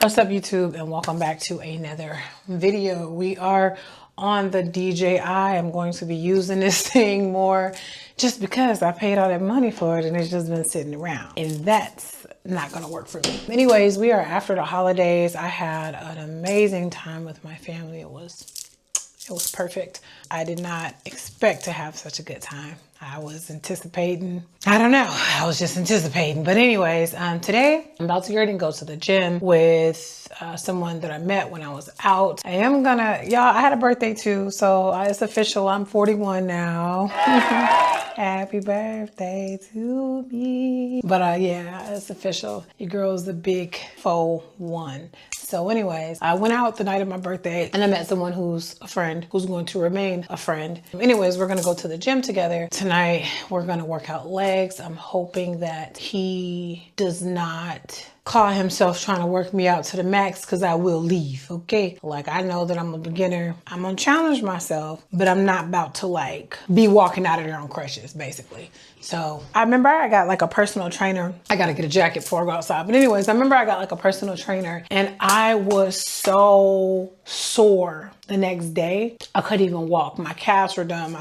What's up, YouTube, and welcome back to another video. We are on the DJI. I'm going to be using this thing more just because I paid all that money for it and it's just been sitting around, and that's not gonna work for me. Anyways, we are after the holidays. I had an amazing time with my family. It was perfect. I did not expect to have such a good time. I was anticipating, I don't know, I was just anticipating. But anyways, today I'm about to get ready and go to the gym with someone that I met when I was out. I am gonna, y'all, I had a birthday too, so it's official. I'm 41 now. Happy birthday to me. But yeah, it's official. Your girl's the big 4-1. So anyways, I went out the night of my birthday and I met someone who's a friend, who's going to remain a friend. Anyways, we're gonna go to the gym together. Tonight, we're gonna work out legs. I'm hoping that he does not call himself trying to work me out to the max, because I will leave, okay? Like, I know that I'm a beginner. I'm gonna challenge myself, but I'm not about to like be walking out of there on crutches, basically. So I remember I got like a personal trainer. I gotta get a jacket before I go outside. But anyways, I remember I got like a personal trainer and I was so sore the next day. I couldn't even walk. My calves were done.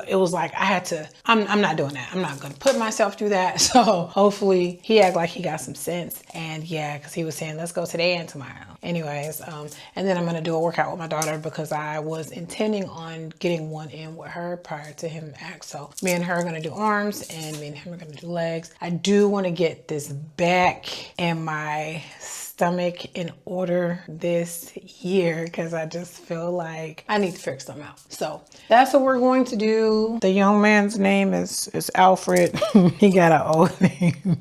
It was like I had to, I'm not doing that. I'm not gonna put myself through that. So hopefully he act like he got some sense. And yeah, because he was saying, let's go today and tomorrow. Anyways, and then I'm gonna do a workout with my daughter because I was intending on getting one in with her prior to him act. So me and her are gonna do arms and me and him are gonna do legs. I do wanna get this back and my stomach in order this year because I just feel like I need to figure something out. So that's what we're going to do. The young man's name is Alfred. He got an old name.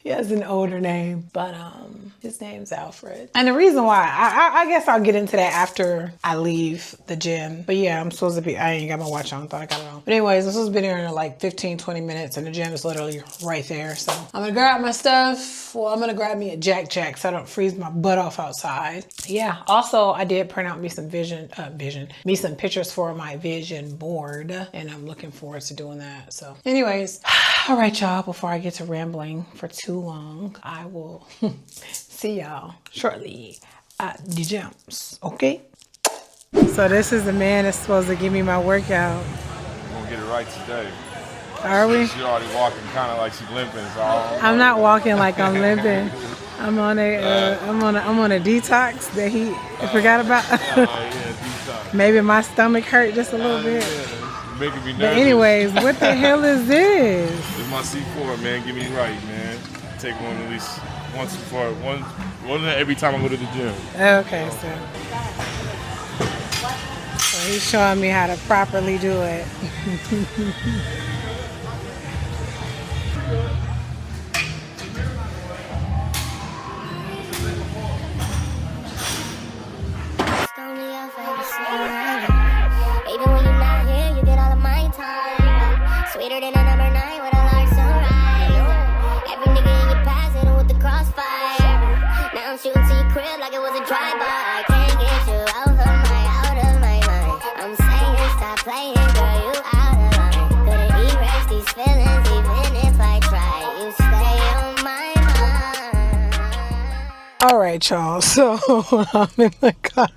He has an older name, but his name's Alfred. And the reason why, I guess I'll get into that after I leave the gym. But yeah, I'm supposed to be, I ain't got my watch on, thought I got it on. But anyways, I'm supposed to be there in like 15-20 minutes and the gym is literally right there. So I'm gonna grab my stuff. Well, I'm gonna grab me a Jack so I don't freeze my butt off outside. Yeah, also I did print out me some some pictures for my vision board, and I'm looking forward to doing that. So anyways, all right, y'all, before I get to rambling for too long, I will see y'all shortly at the gyms, okay? So this is the man that's supposed to give me my workout. We're gonna get it right today. Are we? She's already walking kind of like she's limping. So I'm not walking like I'm limping. I'm on a detox that he forgot about. Detox. Maybe my stomach hurt just a little bit. Making me nervous. But anyways, what the hell is this? It's my C4, man. Get me right, man. Take one at least once before one every time I go to the gym. Okay, so he's showing me how to properly do it. Sweeter than a number 9 with a large sunrise. Every nigga in your past hit him with the crossfire. Now I'm shooting to your crib like it was a drive-by. I can't get you out of my mind. I'm saying stop playing, girl, you out of line. Couldn't erase these feelings even if I try. You stay on my mind. All right, y'all, so I'm in the car.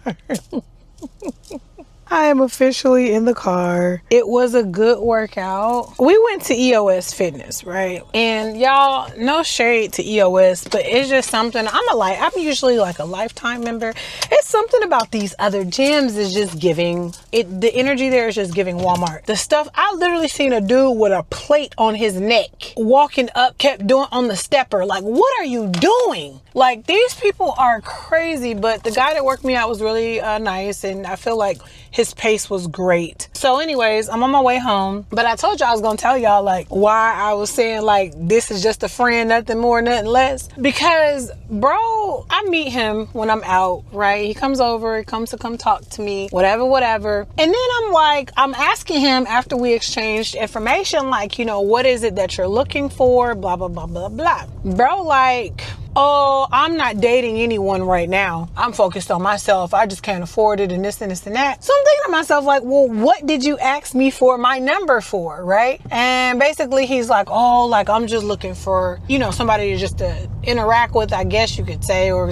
I am officially in the car. It was a good workout. We went to EOS Fitness, right? And y'all, no shade to EOS, but it's just something I'm usually like a lifetime member. It's something about these other gyms is just giving it, the energy there is just giving Walmart. The stuff, I literally seen a dude with a plate on his neck walking up, kept doing on the stepper. Like, what are you doing? Like, these people are crazy, but the guy that worked me out was really nice, and I feel like his pace was great. So anyways, I'm on my way home, but I told y'all I was gonna tell y'all like why I was saying like this is just a friend, nothing more, nothing less. Because bro, I meet him when I'm out, right? He comes over, he comes to come talk to me, whatever. And then I'm asking him after we exchanged information, like, you know, what is it that you're looking for? Blah, blah, blah, blah, blah. Bro, like, oh, I'm not dating anyone right now. I'm focused on myself. I just can't afford it and this and this and that. So I'm thinking to myself like, well, what did you ask me for my number for, right? And basically he's like, oh, like I'm just looking for, you know, somebody to just to interact with, I guess you could say, or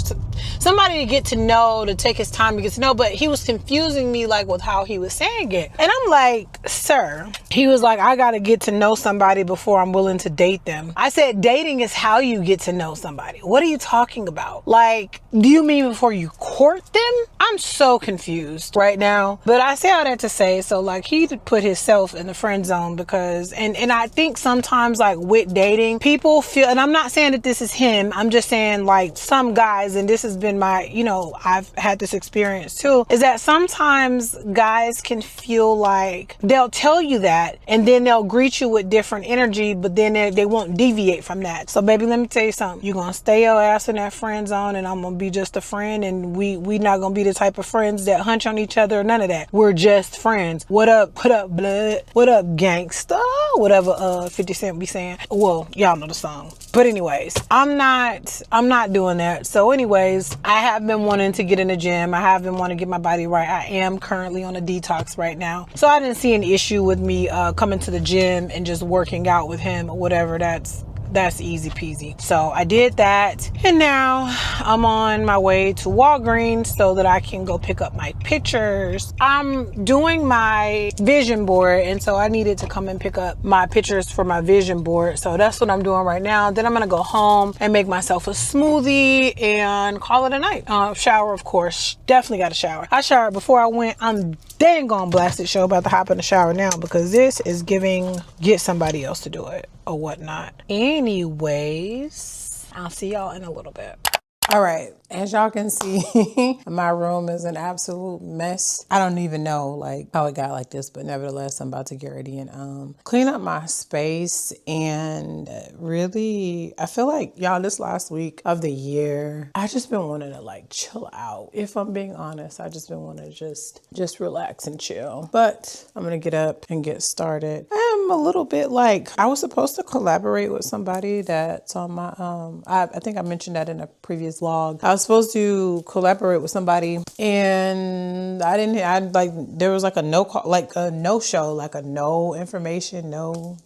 somebody to get to know, to take his time to get to know, but he was confusing me like with how he was saying it. And I'm like, sir, he was like, I gotta get to know somebody before I'm willing to date them. I said, dating is how you get to know somebody. What are you talking about? Like, do you mean before you court them? I'm so confused right now. But I say all that to say, so like he put himself in the friend zone because, and I think sometimes like with dating, people feel, and I'm not saying that this is him, I'm just saying like some guys, and this has been my, you know, I've had this experience too, is that sometimes guys can feel like they'll tell you that and then they'll greet you with different energy, but then they won't deviate from that. So baby, let me tell you something. You're gonna stay your ass in that friend zone and I'm gonna be just a friend, and we not gonna be the type of friends that hunch on each other or none of that. We're just friends. What up blood? What up gangsta? Whatever 50 Cent be saying. Well, y'all know the song. But anyways, I'm not doing that. So anyways, I have been wanting to get in the gym. I have been wanting to get my body right. I am currently on a detox right now. So I didn't see an issue with me coming to the gym and just working out with him or whatever. That's easy peasy. So I did that, and now I'm on my way to Walgreens so that I can go pick up my pictures. I'm doing my vision board, and so I needed to come and pick up my pictures for my vision board. So that's what I'm doing right now. Then I'm gonna go home and make myself a smoothie and call it a night. Shower, of course. Definitely got to shower. I showered before I went. I'm dang gone blasted show about to hop in the shower now because this is giving get somebody else to do it or whatnot. Anyways, I'll see y'all in a little bit. All right, as y'all can see, my room is an absolute mess. I don't even know like how it got like this, but nevertheless, I'm about to get ready and clean up my space. And really, I feel like y'all, this last week of the year, I just been wanting to like chill out. If I'm being honest, I just been wanting to just relax and chill. But I'm gonna get up and get started. I'm a little bit like, I was supposed to collaborate with somebody that's on my I think I mentioned that in a previous vlog. I was supposed to collaborate with somebody and there was like a no call, like a no show, like a no information, no,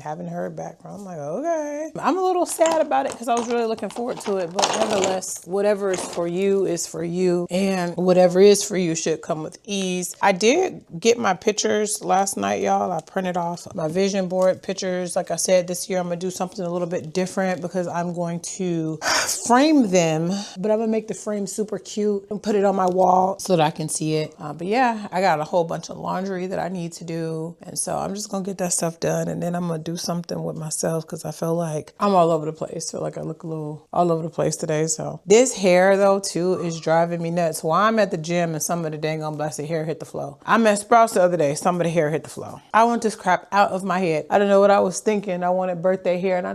haven't heard back from. I'm like, okay. I'm a little sad about it because I was really looking forward to it, but nevertheless, whatever is for you is for you, and whatever is for you should come with ease. I did get my pictures last night, y'all. I printed off my vision board pictures. Like I said, this year I'm gonna do something a little bit different because I'm going to frame them, but I'm gonna make the frame super cute and put it on my wall so that I can see it. But yeah, I got a whole bunch of laundry that I need to do, and so I'm just gonna get that stuff done, and then I'm gonna do something with myself because I feel like I'm all over the place. Feel like I look a little all over the place today. So this hair though too is driving me nuts. While I'm at the gym and some of the dang on blessed hair hit the floor. I'm at Sprouts the other day, some of the hair hit the floor. I want this crap out of my head. I don't know what I was thinking. I wanted birthday hair, and I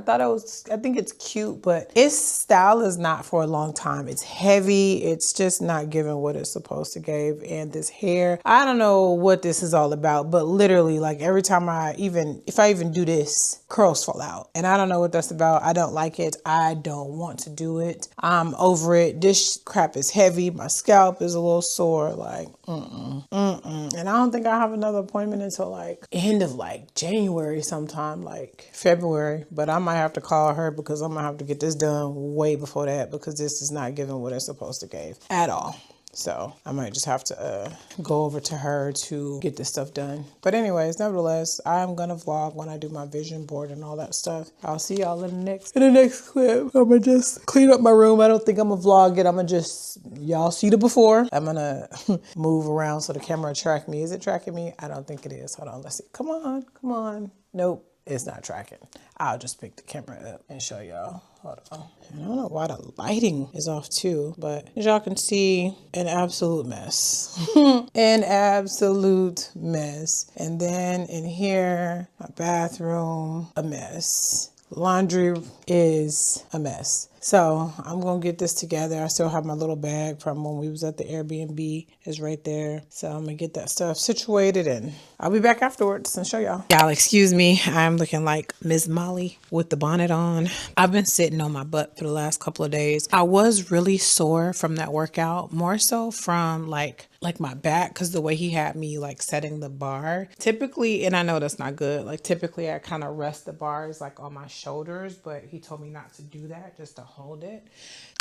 think it's cute, but its style is not for a long time. It's heavy. It's just not giving what it's supposed to give. And this hair, I don't know what this is all about, but literally like every time if I even do this, curls fall out. And I don't know what that's about. I don't like it. I don't want to do it. I'm over it. This crap is heavy. My scalp is a little sore. Like, And I don't think I have another appointment until like end of like January sometime, like February. But I might have to call her because I'm gonna have to get this done way before that because this is not giving what it's supposed to give at all. So I might just have to go over to her to get this stuff done. But anyways, nevertheless, I'm gonna vlog when I do my vision board and all that stuff. I'll see y'all in the next clip. I'm gonna just clean up my room. I don't think I'm gonna vlog it. I'm gonna just, y'all see the before. I'm gonna move around so the camera track me. Is it tracking me? I don't think it is. Hold on, let's see. Come on. Nope. It's not tracking. I'll just pick the camera up and show y'all. Hold on. I don't know why the lighting is off too, but as y'all can see, an absolute mess. An absolute mess. And then in here, my bathroom, a mess. Laundry is a mess. So I'm going to get this together. I still have my little bag from when we was at the Airbnb. It's right there. So I'm going to get that stuff situated and I'll be back afterwards and show y'all. Y'all excuse me. I'm looking like Miss Molly with the bonnet on. I've been sitting on my butt for the last couple of days. I was really sore from that workout, more so from like my back, because the way he had me like setting the bar. Typically, and I know that's not good, like typically I kind of rest the bars like on my shoulders, but he told me not to do that, just to hold it.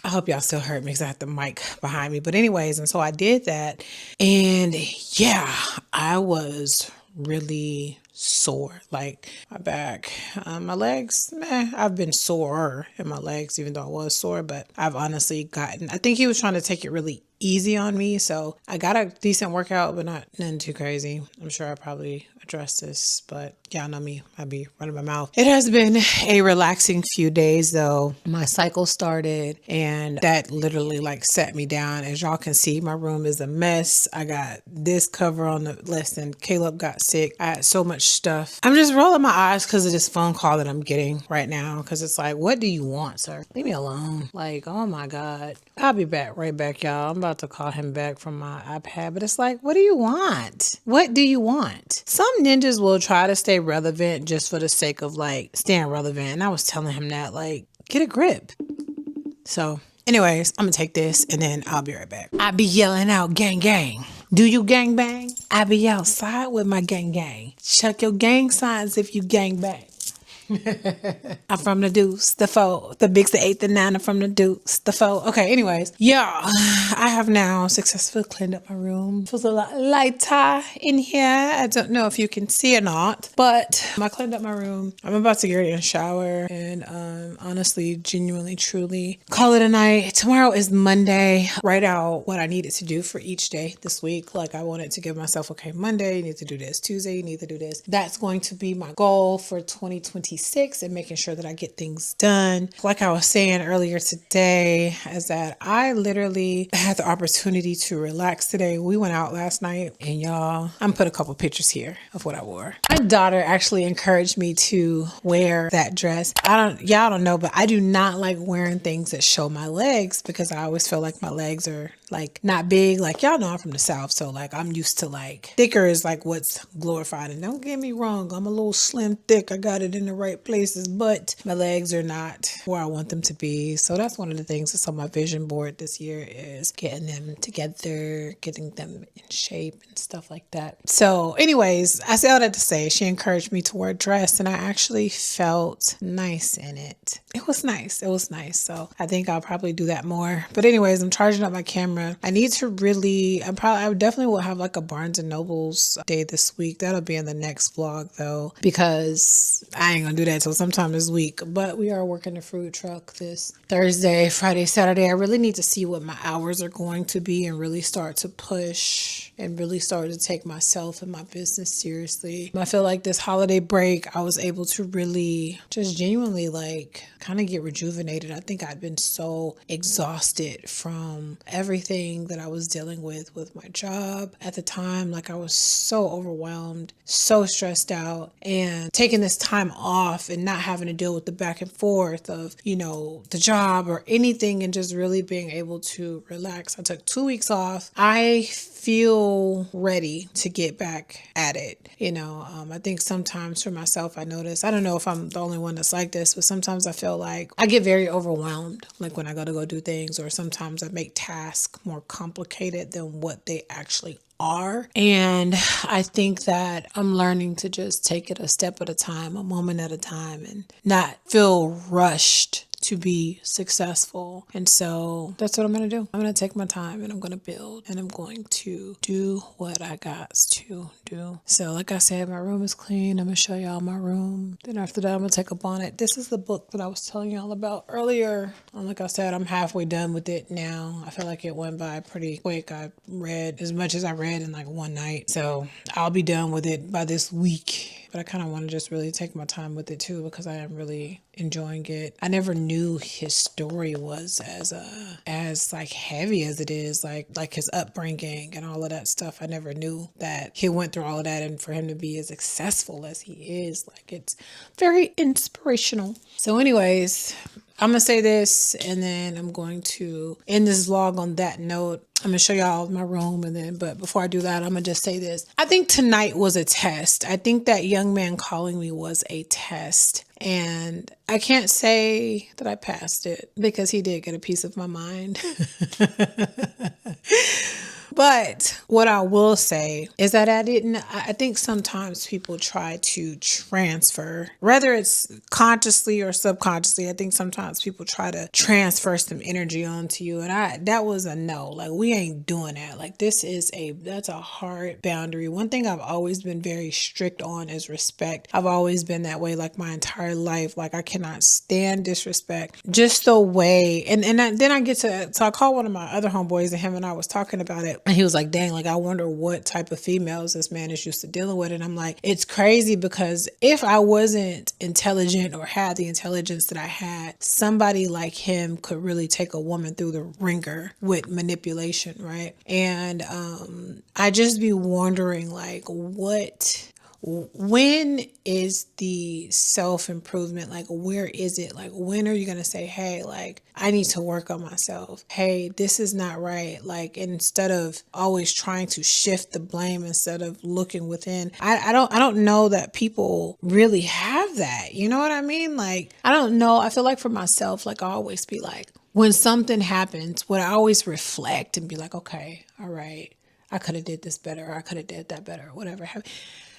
I hope y'all still heard me because I have the mic behind me. But anyways, and so I did that. And yeah, I was really sore. Like my back, my legs, I've been sore in my legs, even though I was sore. But I've honestly gotten, I think he was trying to take it really easy on me. So I got a decent workout, but not nothing too crazy. I'm sure I probably addressed this, but y'all know me, I be running my mouth. It has been a relaxing few days though. My cycle started and that literally like set me down. As y'all can see, my room is a mess. I got this cover on the listen. Caleb got sick. I had so much stuff. I'm just rolling my eyes because of this phone call that I'm getting right now. Cause it's like, what do you want, sir? Leave me alone. Like, oh my God. I'll be back right back, y'all. I'm about to call him back from my iPad, but it's like, what do you want? What do you want? Some ninjas will try to stay relevant just for the sake of like staying relevant. And I was telling him that, like, get a grip. So anyways, I'm gonna take this and then I'll be right back. I be yelling out gang gang. Do you gang bang? I be outside with my gang gang. Chuck your gang signs if you gang bang. I'm from the deuce, the four, the bigs, the 8, the 9 are from the deuce, the four. Okay, anyways, yeah, I have now successfully cleaned up my room. Feels a lot lighter in here. I don't know if you can see or not, but I cleaned up my room. I'm about to get ready and shower and honestly, genuinely, truly call it a night. Tomorrow is Monday. Write out what I needed to do for each day this week. Like I wanted to give myself, okay, Monday, you need to do this. Tuesday, you need to do this. That's going to be my goal for 2026 and making sure that I get things done. Like I was saying earlier today, is that I literally had the opportunity to relax today. We went out last night and y'all, I'm put a couple pictures here of what I wore. My daughter actually encouraged me to wear that dress. Y'all don't know, but I do not like wearing things that show my legs because I always feel like my legs are like not big. Like y'all know I'm from the South. So like I'm used to like thicker is like what's glorified. And don't get me wrong, I'm a little slim thick. I got it in the right places, but my legs are not where I want them to be. So that's one of the things that's on my vision board this year is getting them together, getting them in shape and stuff like that. So anyways, I say all that to say she encouraged me to wear a dress and I actually felt nice in it. It was nice. It was nice. So I think I'll probably do that more. But anyways, I'm charging up my camera. I need to really, I definitely will have like a Barnes and Nobles day this week. That'll be in the next vlog though, because I ain't gonna do that until sometime this week. But we are working the food truck this Thursday, Friday, Saturday. I really need to see what my hours are going to be and really start to push and really start to take myself and my business seriously. I feel like this holiday break, I was able to really just genuinely like kind of get rejuvenated. I think I'd been so exhausted from everything that I was dealing with my job at the time. Like I was so overwhelmed, so stressed out, and taking this time off and not having to deal with the back and forth of, you know, the job or anything and just really being able to relax. I took 2 weeks off. I feel ready to get back at it. You know, I think sometimes for myself, I notice, I don't know if I'm the only one that's like this, but sometimes I feel like I get very overwhelmed, like when I go do things, or sometimes I make tasks more complicated than what they actually are. And I think that I'm learning to just take it a step at a time, a moment at a time, and not feel rushed to be successful. And so that's what I'm going to do. I'm going to take my time and I'm going to build and I'm going to do what I got to do. So like I said, my room is clean. I'm going to show y'all my room. Then after that, I'm going to take a bonnet. This is the book that I was telling y'all about earlier. Like I said, I'm halfway done with it now. I feel like it went by pretty quick. I read as much as I read in like one night. So I'll be done with it by this week. But I kind of want to just really take my time with it too, because I am really enjoying it. I never knew his story was as like heavy as it is, like his upbringing and all of that stuff. I never knew that he went through all of that, and for him to be as successful as he is, like it's very inspirational. So anyways, I'm gonna say this and then I'm going to end this vlog on that note. I'm gonna show y'all my room but before I do that, I'm gonna just say this. I think tonight was a test. I think that young man calling me was a test. And I can't say that I passed it because he did get a piece of my mind. But what I will say is that I think sometimes people try to transfer, whether it's consciously or subconsciously, I think sometimes people try to transfer some energy onto you. And that was a no, like we ain't doing that. Like that's a hard boundary. One thing I've always been very strict on is respect. I've always been that way, like my entire life. Like I cannot stand disrespect. Just the way, then I get to, so I called one of my other homeboys and him and I was talking about it. And he was like, dang, like I wonder what type of females this man is used to dealing with. And I'm like, it's crazy because if I wasn't intelligent or had the intelligence that I had, somebody like him could really take a woman through the ringer with manipulation, right? And I just be wondering like when is the self-improvement? Like, where is it? Like, when are you going to say, hey, like, I need to work on myself. Hey, this is not right. Like, instead of always trying to shift the blame, instead of looking within, I don't know that people really have that. You know what I mean? Like, I don't know. I feel like for myself, like, I always be like, when something happens, I always reflect and be like, okay, all right, I could have did this better. Or I could have did that better, or whatever.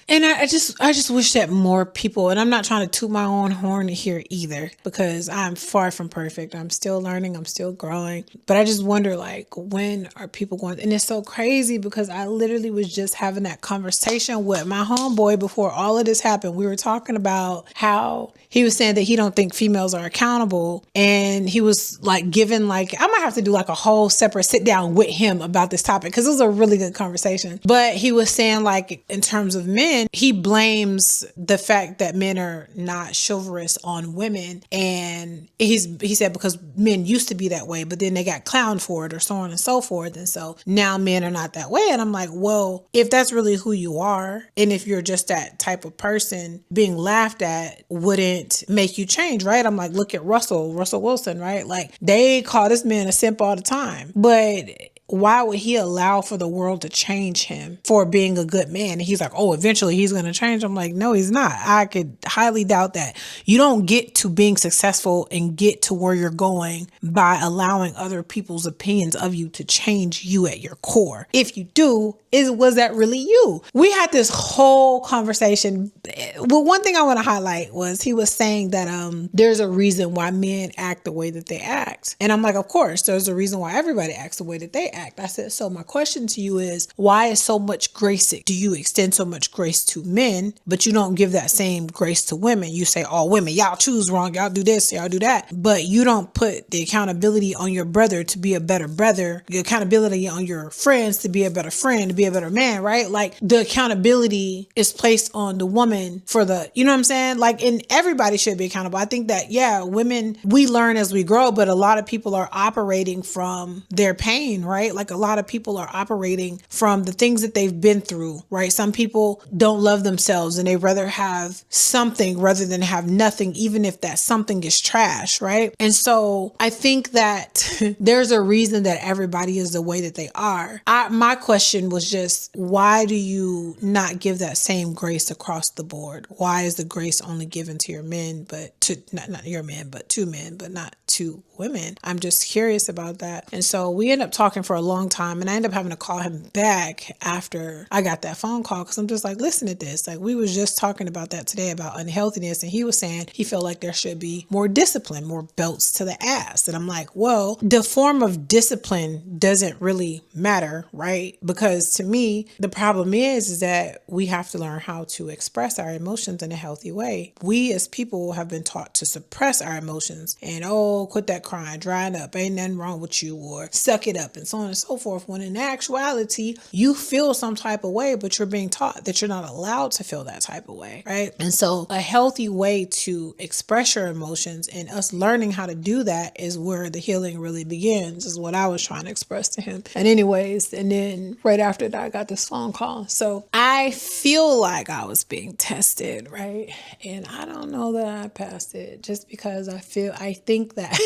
And I just wish that more people, and I'm not trying to toot my own horn here either, because I'm far from perfect. I'm still learning. I'm still growing. But I just wonder, like, when are people going? And it's so crazy because I literally was just having that conversation with my homeboy before all of this happened. We were talking about how he was saying that he don't think females are accountable. And he was like giving, like, I might have to do like a whole separate sit down with him about this topic because it was a really good conversation. But he was saying, like, in terms of men, he blames the fact that men are not chivalrous on women. And he said because men used to be that way, but then they got clowned for it or so on and so forth. And so now men are not that way. And I'm like, well, if that's really who you are, and if you're just that type of person, being laughed at wouldn't make you change, right? I'm like, look at Russell Wilson, right? Like, they call this man a simp all the time. But why would he allow for the world to change him for being a good man? And he's like, oh, eventually he's going to change. I'm like, no, he's not. I could highly doubt that. You don't get to being successful and get to where you're going by allowing other people's opinions of you to change you at your core. If you do, was that really you? We had this whole conversation. Well, one thing I want to highlight was he was saying that there's a reason why men act the way that they act. And I'm like, of course, there's a reason why everybody acts the way that they act. I said, so my question to you is, why is so much grace? Do you extend so much grace to men, but you don't give that same grace to women? You say, all women, y'all choose wrong, y'all do this, y'all do that. But you don't put the accountability on your brother to be a better brother, the accountability on your friends to be a better friend, to be a better man, right? Like, the accountability is placed on the woman for the, you know what I'm saying? Like, and everybody should be accountable. I think that, yeah, women, we learn as we grow, but a lot of people are operating from their pain, right? Like, a lot of people are operating from the things that they've been through, right? Some people don't love themselves and they rather have something rather than have nothing, even if that something is trash, right? And so I think that there's a reason that everybody is the way that they are. My question was just, why do you not give that same grace across the board? Why is the grace only given to your men, but to not your men, but to men, but not to women? I'm just curious about that. And so we end up talking for a long time, and I ended up having to call him back after I got that phone call, because I'm just like, listen to this. Like, we was just talking about that today, about unhealthiness, and he was saying he felt like there should be more discipline, more belts to the ass. And I'm like, well, the form of discipline doesn't really matter, right? Because to me, the problem is that we have to learn how to express our emotions in a healthy way. We as people have been taught to suppress our emotions and, oh, quit that crying, drying up, ain't nothing wrong with you, or suck it up, and so on and so forth. When in actuality, you feel some type of way, but you're being taught that you're not allowed to feel that type of way, right? And so a healthy way to express your emotions and us learning how to do that is where the healing really begins, is what I was trying to express to him. And anyways, and then right after that, I got this phone call. So I feel like I was being tested, right? And I don't know that I passed it, just because I think that,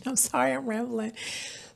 I'm sorry, I'm rambling,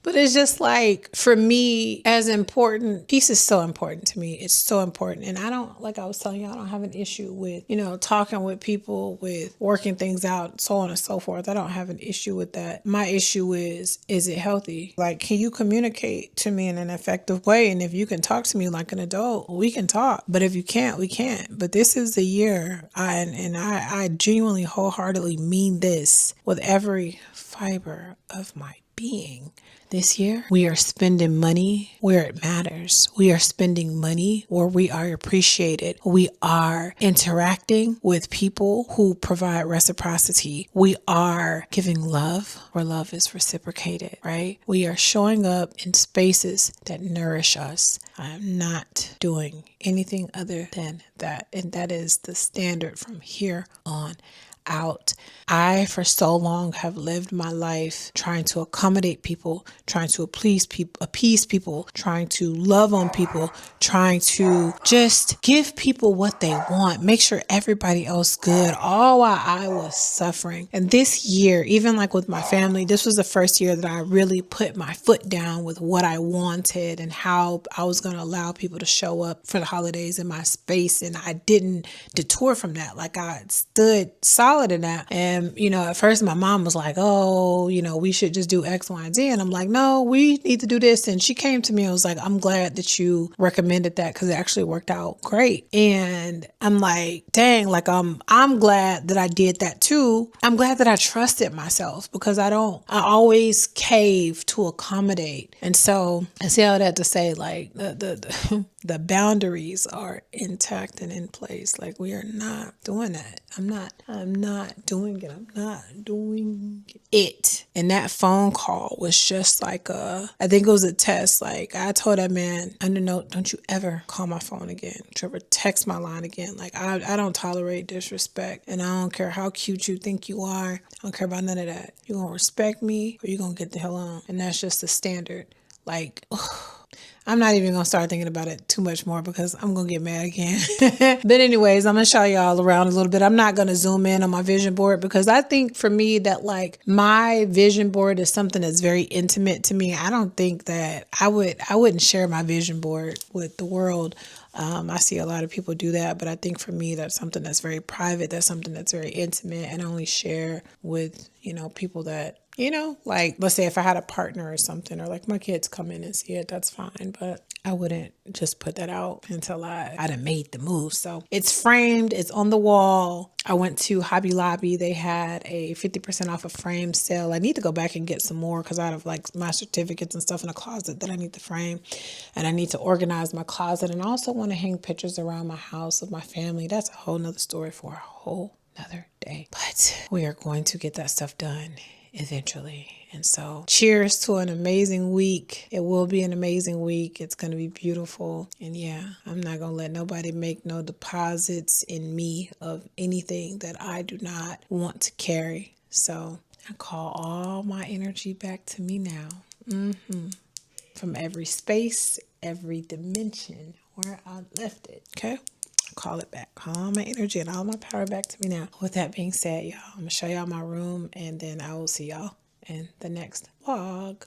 But it's just like, for me, as important, peace is so important to me. It's so important. And I don't, like I was telling you, I don't have an issue with, talking with people, with working things out, so on and so forth. I don't have an issue with that. My issue is it healthy? Like, can you communicate to me in an effective way? And if you can talk to me like an adult, we can talk. But if you can't, we can't. But this is the year, I genuinely, wholeheartedly mean this with every fiber of my being. This year, we are spending money where it matters. We are spending money where we are appreciated. We are interacting with people who provide reciprocity. We are giving love where love is reciprocated, right? We are showing up in spaces that nourish us. I'm not doing anything other than that. And that is the standard from here on out. I, for so long, have lived my life trying to accommodate people, trying to appease people, trying to love on people, trying to just give people what they want, make sure everybody else good, all while I was suffering. And this year, even like with my family, this was the first year that I really put my foot down with what I wanted and how I was going to allow people to show up for the holidays in my space. And I didn't detour from that. Like, I stood solid in that. And, at first my mom was like, oh, we should just do X, Y, and Z. And I'm like, no, we need to do this. And she came to me and was like, I'm glad that you recommended that, because it actually worked out great. And I'm like, dang, like, I'm glad that I did that too. I'm glad that I trusted myself, because I always cave to accommodate. And so I say all that to say, like, the boundaries are intact and in place. Like, we are not doing that. I'm not doing it. I'm not doing it. And that phone call was just like I think it was a test. Like, I told that man, under note, don't you ever call my phone again. Don't you ever text my line again. Like, I don't tolerate disrespect. And I don't care how cute you think you are. I don't care about none of that. You're going to respect me or you're going to get the hell on. And that's just the standard. Like, I'm not even going to start thinking about it too much more, because I'm going to get mad again. But anyways, I'm going to show y'all around a little bit. I'm not going to zoom in on my vision board, because I think for me that, like, my vision board is something that's very intimate to me. I don't think that I wouldn't share my vision board with the world. I see a lot of people do that, but I think for me, that's something that's very private. That's something that's very intimate, and I only share with, people that, like, let's say if I had a partner or something, or like my kids come in and see it, that's fine. But I wouldn't just put that out until I'd have made the move. So it's framed, it's on the wall. I went to Hobby Lobby. They had a 50% off a frame sale. I need to go back and get some more, because I have like my certificates and stuff in a closet that I need to frame, and I need to organize my closet. And I also want to hang pictures around my house of my family. That's a whole nother story for a whole nother day. But we are going to get that stuff done eventually. And so cheers to an amazing week. It will be an amazing week. It's going to be beautiful. And yeah, I'm not going to let nobody make no deposits in me of anything that I do not want to carry. So I call all my energy back to me now. From every space, every dimension where I left it. Okay? Call it back. Call all my energy and all my power back to me now. With that being said, y'all, I'm going to show y'all my room, and then I will see y'all in the next vlog.